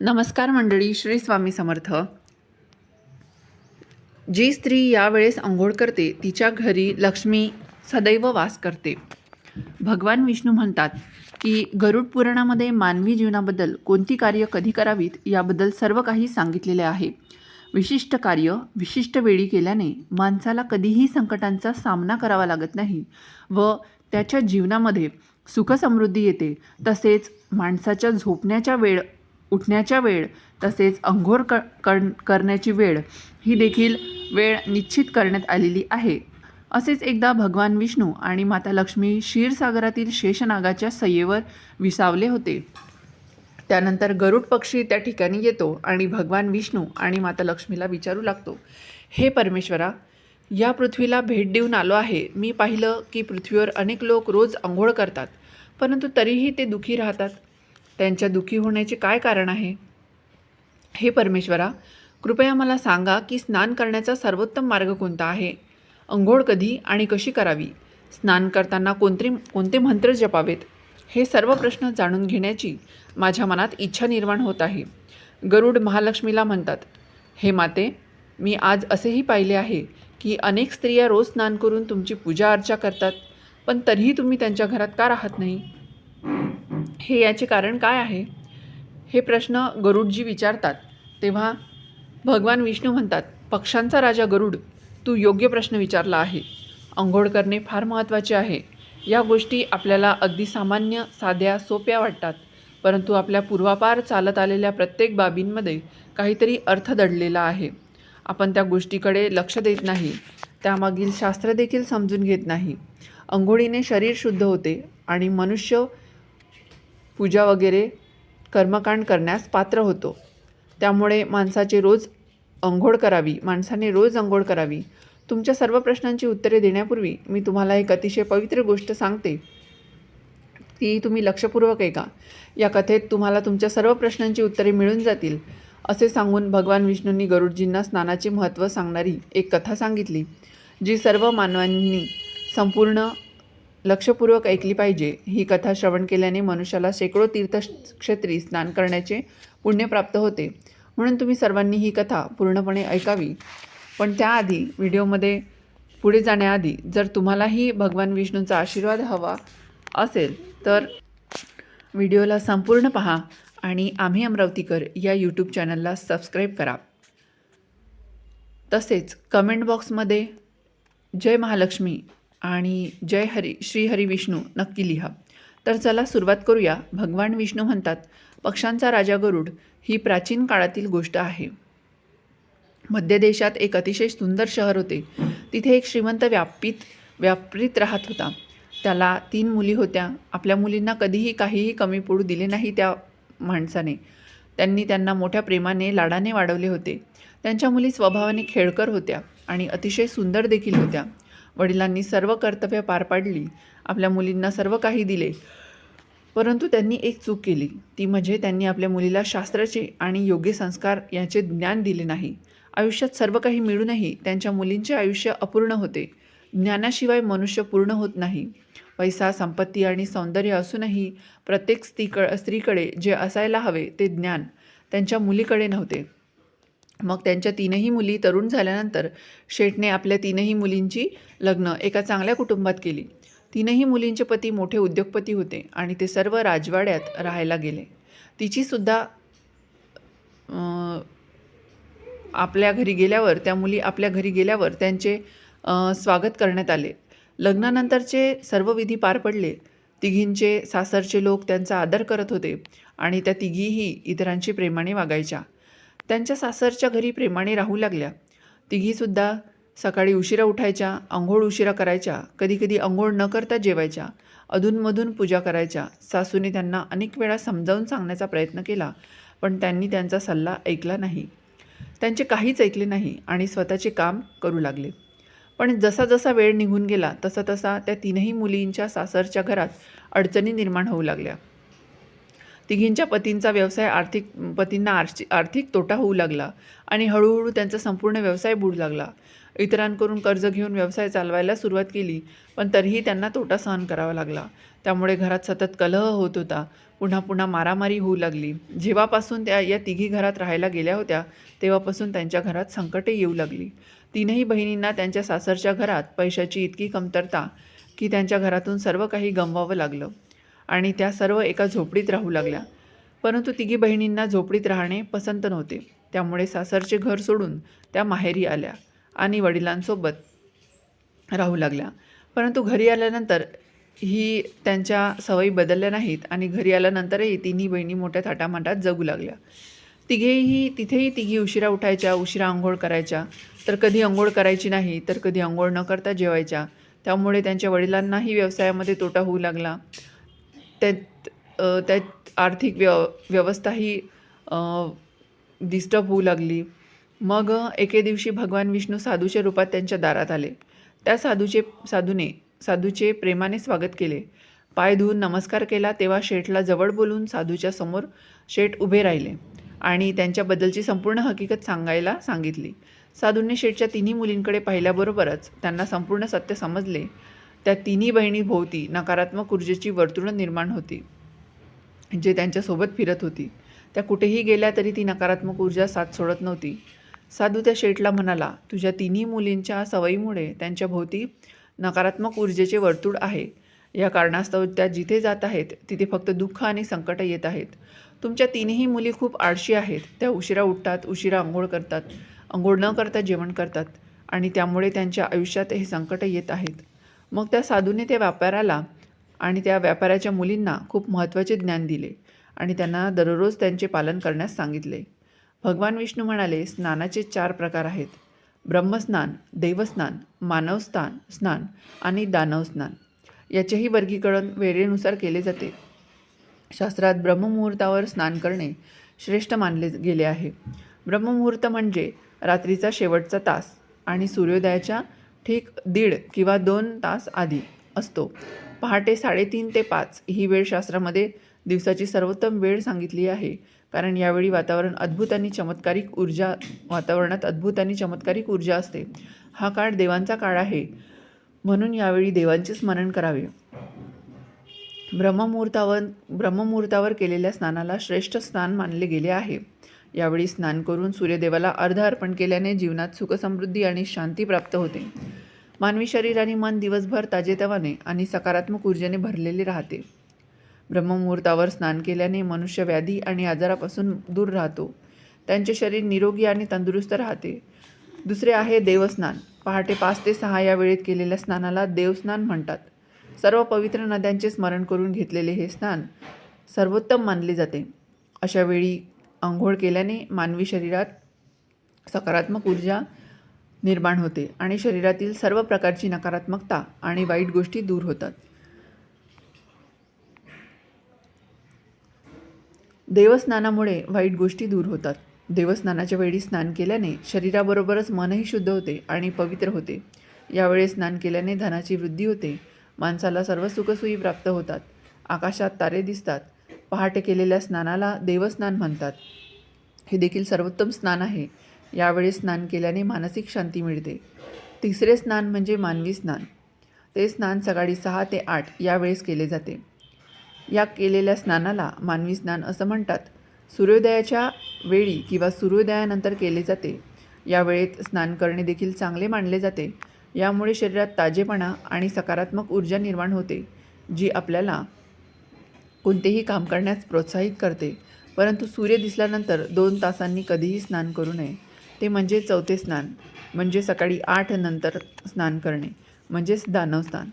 नमस्कार मंडळी, श्री स्वामी समर्थ. जी स्त्री यावेळेस अंघोळ करते तिच्या घरी लक्ष्मी सदैव वास करते. भगवान विष्णू म्हणतात की गरुड पुराणामध्ये मानवी जीवनाबद्दल कोणती कार्य कधी करावीत याबद्दल सर्व काही सांगितलेले आहे. विशिष्ट कार्य विशिष्ट वेळी केल्याने माणसाला कधीही संकटांचा सामना करावा लागत नाही व त्याच्या जीवनामध्ये सुखसमृद्धी येते. तसेच माणसाच्या झोपण्याच्या वेळ, उठण्याच्या वेळ, तसेच अंघोळ करण्याची वेळ ही देखील वेळ निश्चित करण्यात आलेली आहे. असेच एकदा भगवान विष्णू आणि माता लक्ष्मी क्षीरसागरातील शेषनागाच्या सय्येवर विसावले होते. त्यानंतर गरुड पक्षी त्या ठिकाणी येतो आणि भगवान विष्णू आणि माता लक्ष्मीला विचारू लागतो, हे परमेश्वरा, या पृथ्वीला भेट देऊन आलो आहे. मी पाहिलं की पृथ्वीवर अनेक लोक रोज अंघोळ करतात, परंतु तरीही ते दुःखी राहतात. त्यांच्या दुःखी होण्याचे काय कारण आहे? हे परमेश्वरा, कृपया मला सांगा की स्नान करण्याचा सर्वोत्तम मार्ग कोणता आहे? अंघोळ कधी आणि कशी करावी? स्नान करताना कोणते मंत्र जपावेत? हे सर्व प्रश्न जाणून घेण्याची माझ्या मनात इच्छा निर्माण होत आहे. गरुड महालक्ष्मीला म्हणतात, हे माते, मी आज असेही पाहिले आहे की अनेक स्त्रिया रोज स्नान करून तुमची पूजा अर्चा करतात, पण तरीही तुम्ही त्यांच्या घरात का राहत नाही? हे याचे कारण काय आहे? हे प्रश्न गरुडजी विचारतात. तेव्हा भगवान विष्णू म्हणतात, पक्ष्यांचा राजा गरुड, तू योग्य प्रश्न विचारला आहे. अंघोळ करणे फार महत्त्वाचे आहे. या गोष्टी आपल्याला अगदी सामान्य, साध्या, सोप्या वाटतात, परंतु आपल्या पूर्वापार चालत आलेल्या प्रत्येक बाबींमध्ये काहीतरी अर्थ दडलेला आहे. आपण त्या गोष्टीकडे लक्ष देत नाही, त्यामागील शास्त्र देखील समजून घेत नाही. अंघोळीने शरीर शुद्ध होते आणि मनुष्य पूजा वगैरे कर्मकांड करण्यास पात्र होतो. त्यामुळे माणसाने रोज अंघोळ करावी. तुमच्या सर्व प्रश्नांची उत्तरे देण्यापूर्वी मी तुम्हाला एक अतिशय पवित्र गोष्ट सांगते. ती तुम्ही लक्षपूर्वक ऐका. या कथेत तुम्हाला तुमच्या सर्व प्रश्नांची उत्तरे मिळून जातील. असे सांगून भगवान विष्णूंनी गरुडजींना स्नानाचे महत्त्व सांगणारी एक कथा सांगितली, जी सर्व मानवांनी संपूर्ण लक्षपूर्वक ऐकली पाहिजे. ही कथा श्रवण केल्याने मनुष्याला शेकडो तीर्थक्षेत्री स्नान करण्याचे पुण्य प्राप्त होते. म्हणून तुम्ही सर्वांनी ही कथा पूर्णपणे ऐकावी. पण त्याआधी, व्हिडिओमध्ये पुढे जाण्याआधी, जर तुम्हालाही भगवान विष्णूंचा आशीर्वाद हवा असेल तर व्हिडिओला संपूर्ण पहा आणि आम्ही अमरावतीकर या यूट्यूब चॅनलला सबस्क्राईब करा. तसेच कमेंट बॉक्समध्ये जय महालक्ष्मी आणि जय श्री हरी विष्णू नक्की लिहा. तर चला सुरुवात करूया. भगवान विष्णू म्हणतात, पक्ष्यांचा राजा गरुड ही प्राचीन काळातील गोष्ट आहे. मध्य देशात एक अतिशय सुंदर शहर होते. तिथे एक श्रीमंत व्यापारीत राहत होता. त्याला 3 मुली होत्या. आपल्या मुलींना कधीही काहीही कमी पडू दिले नाही त्या माणसाने. त्यांनी त्यांना मोठ्या प्रेमाने, लाडाने वाढवले होते. त्यांच्या मुली स्वभावाने खेळकर होत्या आणि अतिशय सुंदर देखील होत्या. वडिलांनी सर्व कर्तव्य पार पाडली, आपल्या मुलींना सर्व काही दिले, परंतु त्यांनी एक चूक केली. ती म्हणजे त्यांनी आपल्या मुलीला शास्त्राचे आणि योग्य संस्कार याचे ज्ञान दिले नाही. आयुष्यात सर्व काही मिळूनही त्यांच्या मुलींचे आयुष्य अपूर्ण होते. ज्ञानाशिवाय मनुष्य पूर्ण होत नाही. पैसा, संपत्ती आणि सौंदर्य असूनही प्रत्येक स्त्रीकडे जे असायला हवे ते ज्ञान त्यांच्या मुलीकडे नव्हते. मग त्यांच्या 3ही मुली तरुण झाल्यानंतर शेठने आपल्या 3ही मुलींची लग्न एका चांगल्या कुटुंबात केली. 3ही मुलींचे पती मोठे उद्योगपती होते आणि ते सर्व राजवाड्यात राहायला गेले. तिचीसुद्धा त्या मुली आपल्या घरी गेल्यावर त्यांचे स्वागत करण्यात आले. लग्नानंतरचे सर्व विधी पार पडले. तिघींचे सासरचे लोक त्यांचा आदर करत होते आणि त्या तिघीही इतरांशी प्रेमाने वागायच्या. त्यांच्या सासरच्या घरी प्रेमाने राहू लागल्या. तिघीसुद्धा सकाळी उशिरा उठायच्या, अंघोळ उशिरा करायच्या, कधीकधी अंघोळ न करता जेवायच्या, अधूनमधून पूजा करायच्या. सासूने त्यांना अनेक वेळा समजावून सांगण्याचा प्रयत्न केला, पण त्यांनी त्यांचा सल्ला ऐकला नाही. त्यांचे काहीच ऐकले नाही आणि स्वतःचे काम करू लागले. पण जसा जसा वेळ निघून गेला तसा तसा त्या 3ही मुलींच्या सासरच्या घरात अडचणी निर्माण होऊ लागल्या. तिघींच्या पतींना आर्थिक तोटा होऊ लागला आणि हळूहळू त्यांचा संपूर्ण व्यवसाय बुडू लागला. इतरांकडून कर्ज घेऊन व्यवसाय चालवायला सुरुवात केली, पण तरीही त्यांना तोटा सहन करावा लागला. त्यामुळे घरात सतत कलह होत होता. पुन्हा पुन्हा मारामारी होऊ लागली. जेव्हापासून त्या या तिघी घरात राहायला गेल्या होत्या, तेव्हापासून त्यांच्या घरात संकटे येऊ लागली. तीनही बहिणींना त्यांच्या सासरच्या घरात पैशाची इतकी कमतरता की त्यांच्या घरातून सर्व काही गमवावं लागलं आणि त्या सर्व एका झोपडीत राहू लागल्या. परंतु तिघी बहिणींना झोपडीत राहणे पसंत नव्हते. त्यामुळे सासरचे घर सोडून त्या माहेरी आल्या आणि वडिलांसोबत राहू लागल्या. परंतु घरी आल्यानंतर ही त्यांच्या सवयी बदलल्या नाहीत आणि घरी आल्यानंतरही तिन्ही बहिणी मोठ्या थाटामाटात जगू लागल्या. तिथेही तिघी उशिरा उठायच्या, उशिरा अंघोळ करायच्या, तर कधी अंघोळ करायची नाही, तर कधी अंघोळ न करता जेवायच्या. त्यामुळे त्यांच्या वडिलांनाही व्यवसायामध्ये तोटा होऊ लागला. त्यात आर्थिक व्यवस्थाही डिस्टर्ब होऊ लागली. मग एके दिवशी भगवान विष्णू साधूच्या रूपात त्यांच्या दारात आले. त्या साधूचे प्रेमाने स्वागत केले. पाय धुवून नमस्कार केला तेव्हा शेठला जवळ बोलून साधूच्या समोर शेठ उभे राहिले आणि त्यांच्याबद्दलची संपूर्ण हकीकत सांगायला सांगितली. साधूंनी शेठच्या तिन्ही मुलींकडे पाहिल्याबरोबरच त्यांना संपूर्ण सत्य समजले. त्या तिन्ही बहिणीभोवती नकारात्मक ऊर्जेची वर्तुळं निर्माण होती, जे त्यांच्यासोबत फिरत होती. त्या कुठेही गेल्या तरी ती नकारात्मक ऊर्जा साथ सोडत नव्हती. साधू त्या शेठला म्हणाला, तुझ्या तिन्ही मुलींच्या सवयीमुळे त्यांच्या भोवती नकारात्मक ऊर्जेचे वर्तुळ आहे. या कारणास्तव त्या जिथे जात आहेत तिथे फक्त दुःख आणि संकट येत आहेत. तुमच्या तिन्ही मुली खूप आळशी आहेत. त्या उशिरा उठतात, उशिरा अंघोळ करतात, अंघोळ न करता जेवण करतात आणि त्यामुळे त्यांच्या आयुष्यात हे संकट येत आहेत. मग त्या साधूने त्या व्यापाऱ्याला आणि त्या व्यापाऱ्याच्या मुलींना खूप महत्त्वाचे ज्ञान दिले आणि त्यांना दररोज त्यांचे पालन करण्यास सांगितले. भगवान विष्णू म्हणाले, स्नानाचे 4 प्रकार आहेत: ब्रह्मस्नान, देवस्नान, मानवस्नान स्नान आणि दानवस्नान. याचेही वर्गीकरण वेळेनुसार केले जाते. शास्त्रात ब्रह्ममुहूर्तावर स्नान करणे श्रेष्ठ मानले गेले आहे. ब्रह्ममुहूर्त म्हणजे रात्रीचा शेवटचा तास आणि सूर्योदयाच्या ठीक 1.5 किंवा 2 तास आधी असतो. पहाटे 3:30 ते 5 ही वेळ शास्त्रामध्ये दिवसाची सर्वोत्तम वेळ सांगितली आहे, कारण यावेळी वातावरणात अद्भुत आणि चमत्कारिक ऊर्जा असते. हा काळ देवांचा काळ आहे, म्हणून यावेळी देवांचे स्मरण करावे. ब्रह्ममुहूर्तावर केलेल्या स्नानाला श्रेष्ठ स्नान मानले गेले आहे. यावेळी स्नान करून सूर्यदेवाला अर्घ्य अर्पण केल्याने जीवनात सुखसमृद्धी आणि शांती प्राप्त होते. मानवी शरीर आणि मन दिवसभर ताजेतवाने आणि सकारात्मक ऊर्जेने भरलेले राहते. ब्रह्ममुहूर्तावर स्नान केल्याने मनुष्य व्याधी आणि आजारापासून दूर राहतो. त्यांचे शरीर निरोगी आणि तंदुरुस्त राहते. दुसरे आहे देवस्नान. पहाटे 5 ते 6 या वेळेत केलेल्या स्नानाला देवस्नान म्हणतात. सर्व पवित्र नद्यांचे स्मरण करून घेतलेले हे स्नान सर्वोत्तम मानले जाते. अशा वेळी अंघोळ केल्याने मानवी शरीरात सकारात्मक ऊर्जा निर्माण होते आणि शरीरातील सर्व प्रकारची नकारात्मकता आणि वाईट गोष्टी दूर होतात. देवस्नानामुळे वाईट गोष्टी दूर होतात. देवस्नानाच्या वेळी स्नान केल्याने शरीराबरोबरच मनही शुद्ध होते आणि पवित्र होते. यावेळी स्नान केल्याने धनाची वृद्धी होते. माणसाला सर्व सुखसोयी प्राप्त होतात. आकाशात तारे दिसतात. पहाटे केलेल्या स्नानाला देवस्नान म्हणतात. हे देखील सर्वोत्तम स्नान आहे. यावेळी स्नान केल्याने मानसिक शांती मिळते. तिसरे स्नान म्हणजे मानवी स्नान. ते स्नान सकाळी 6 ते 8 या वेळेस केले जाते. या केलेल्या स्नानाला मानवी स्नान असं म्हणतात. सूर्योदयाच्या वेळी किंवा सूर्योदयानंतर केले जाते. या वेळेत स्नान करणे देखील चांगले मानले जाते. यामुळे शरीरात ताजेपणा आणि सकारात्मक ऊर्जा निर्माण होते, जी आपल्याला कोणतेही काम करण्यास प्रोत्साहित करते. परंतु सूर्य दिसल्यानंतर 2 तासांनी कधीही स्नान करू नये. ते म्हणजे 4थे स्नान, म्हणजे सकाळी 8 नंतर स्नान करणे, म्हणजेच दानवस्नान.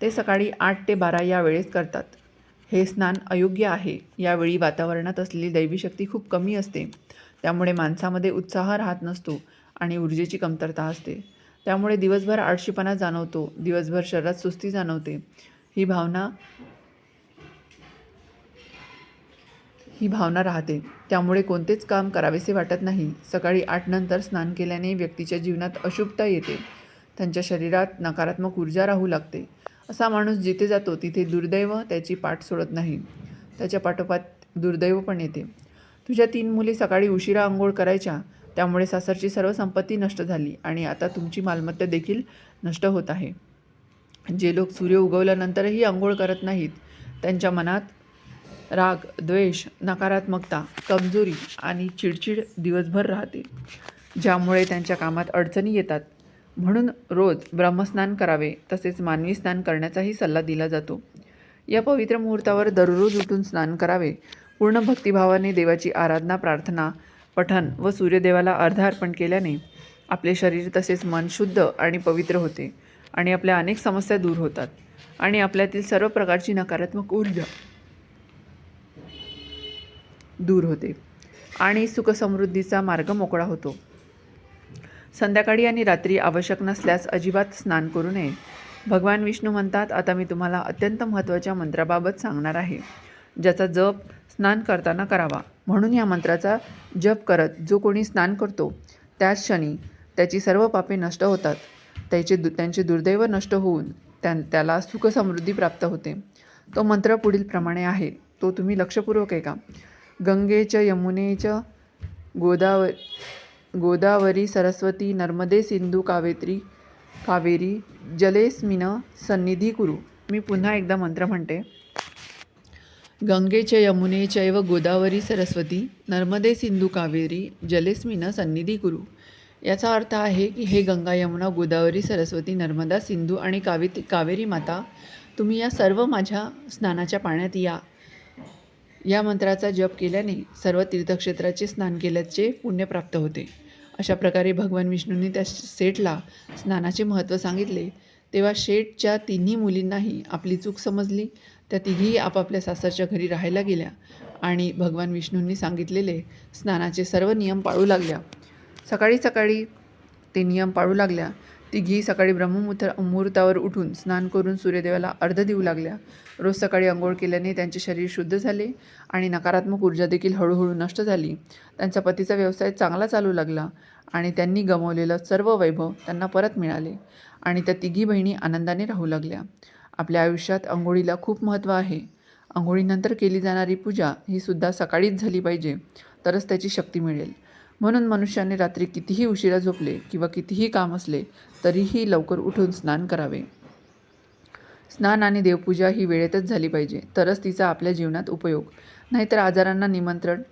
ते सकाळी 8 ते 12 या वेळेस करतात. हे स्नान अयोग्य आहे. यावेळी वातावरणात असलेली दैवी शक्ती खूप कमी असते. त्यामुळे माणसामध्ये उत्साह राहत नसतो आणि ऊर्जेची कमतरता असते. त्यामुळे दिवसभर आळशीपणा जाणवतो. दिवसभर शरीरात सुस्ती जाणवते. ही भावना राहते. त्यामुळे कोणतेच काम करावेसे वाटत नाही. सकाळी 8 नंतर स्नान केल्याने व्यक्तीच्या जीवनात अशुभता येते. त्यांच्या शरीरात नकारात्मक ऊर्जा राहू लागते. असा माणूस जिथे जातो तिथे दुर्दैव त्याची पाठ सोडत नाही. त्याच्या पाठोपाठ दुर्दैव पण येते. तुझ्या 3 मुली सकाळी उशिरा अंघोळ करायच्या, त्यामुळे सासरची सर्व संपत्ती नष्ट झाली आणि आता तुमची मालमत्ता देखील नष्ट होत आहे. जे लोक सूर्य उगवल्यानंतरही आंघोळ करत नाहीत त्यांच्या मनात राग, द्वेष, नकारात्मकता, कमजोरी आणि चिडचिड दिवसभर राहते, ज्यामुळे त्यांच्या कामात अडचणी येतात. म्हणून रोज ब्रह्मस्नान करावे, तसेच मानवी स्नान करण्याचाही सल्ला दिला जातो. या पवित्र मुहूर्तावर दररोज उठून स्नान करावे. पूर्ण भक्तिभावाने देवाची आराधना, प्रार्थना, पठण व सूर्यदेवाला अर्घ्य अर्पण केल्याने आपले शरीर तसेच मन शुद्ध आणि पवित्र होते आणि आपल्या अनेक समस्या दूर होतात आणि आपल्यातील सर्व प्रकारची नकारात्मक ऊर्जा दूर होते आणि सुखसमृद्धीचा मार्ग मोकळा होतो. संध्याकाळी आणि रात्री आवश्यक नसल्यास अजिबात स्नान करू नये. भगवान विष्णू म्हणतात, आता मी तुम्हाला अत्यंत महत्त्वाच्या मंत्राबाबत सांगणार आहे, ज्याचा जप स्नान करताना करावा. म्हणून या मंत्राचा जप करत जो कोणी स्नान करतो त्याच क्षणी त्याची सर्व पापे नष्ट होतात, त्यांचे दुर्दैव नष्ट होऊन त्याला सुखसमृद्धी प्राप्त होते. तो मंत्र पुढील प्रमाणे आहे, तो तुम्ही लक्षपूर्वक ऐका. गंगेच यमुनेच गोदावरी सरस्वती नर्मदे सिंधू कावेरी जलेस्मिन सन्निधी कुरु. मी पुन्हा एकदा मंत्र म्हणते. गंगे च यमुने चैव गोदावरी सरस्वती नर्मदे सिंधू कावेरी जलेस्मिन सन्निधी कुरु. याचा अर्थ आहे की हे गंगा, यमुना, गोदावरी, सरस्वती, नर्मदा, सिंधू आणि कावेरी माता, तुम्ही या सर्व माझ्या स्नानाच्या पाण्यात या. या मंत्राचा जप केल्याने सर्व तीर्थक्षेत्राचे स्नान केल्याचे पुण्य प्राप्त होते. अशा प्रकारे भगवान विष्णूंनी त्या सेठला स्नानाचे महत्त्व सांगितले. तेव्हा शेठच्या तिन्ही मुलींनाही आपली चूक समजली. त्या तिघीही आपापल्या सासरच्या घरी राहायला गेल्या आणि भगवान विष्णूंनी सांगितलेले स्नानाचे सर्व नियम पाळू लागल्या. सकाळी ते नियम पाळू लागल्या. तिघी सकाळी ब्रह्ममुहूर्तावर उठून स्नान करून सूर्यदेवाला अर्घ्य देऊ लागल्या. रोज सकाळी अंघोळ केल्याने त्यांचे शरीर शुद्ध झाले आणि नकारात्मक ऊर्जा देखील हळूहळू नष्ट झाली. त्यांचा पतीचा व्यवसाय चांगला चालू लागला आणि त्यांनी गमावलेलं सर्व वैभव त्यांना परत मिळाले आणि त्या तिघी बहिणी आनंदाने राहू लागल्या. आपल्या आयुष्यात अंघोळीला खूप महत्त्व आहे. अंघोळीनंतर केली जाणारी पूजा ही सुद्धा सकाळीच झाली पाहिजे, तरच त्याची शक्ती मिळेल. म्हणून मनुष्याने रात्री कितीही उशिरा झोपले किंवा कितीही काम असले तरीही लवकर उठून स्नान करावे. स्नान आणि देवपूजा ही वेळेतच झाली पाहिजे, तरच तिचा आपल्या जीवनात उपयोग, नाहीतर आजारांना निमंत्रण.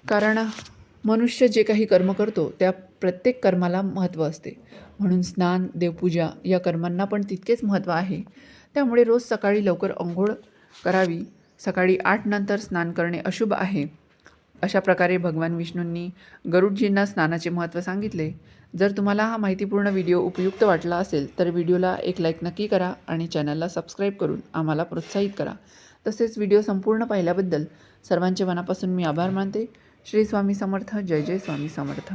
कारण मनुष्य जे काही कर्म करतो त्या प्रत्येक कर्माला महत्त्व असते. म्हणून स्नान, देवपूजा या कर्मांना पण तितकेच महत्त्व आहे. त्यामुळे रोज सकाळी लवकर अंघोळ करावी. सकाळी 8 नंतर स्नान करणे अशुभ आहे. अशा प्रकारे भगवान विष्णूंनी गरुडजींना स्नानाचे महत्त्व सांगितले. जर तुम्हाला हा माहितीपूर्ण व्हिडिओ उपयुक्त वाटला असेल तर व्हिडिओला एक लाईक नक्की करा आणि चॅनलला सबस्क्राईब करून आम्हाला प्रोत्साहित करा. तसेच व्हिडिओ संपूर्ण पाहिल्याबद्दल सर्वांचे मनापासून मी आभार मानते. श्री स्वामी समर्थ. जय जय स्वामी समर्थ.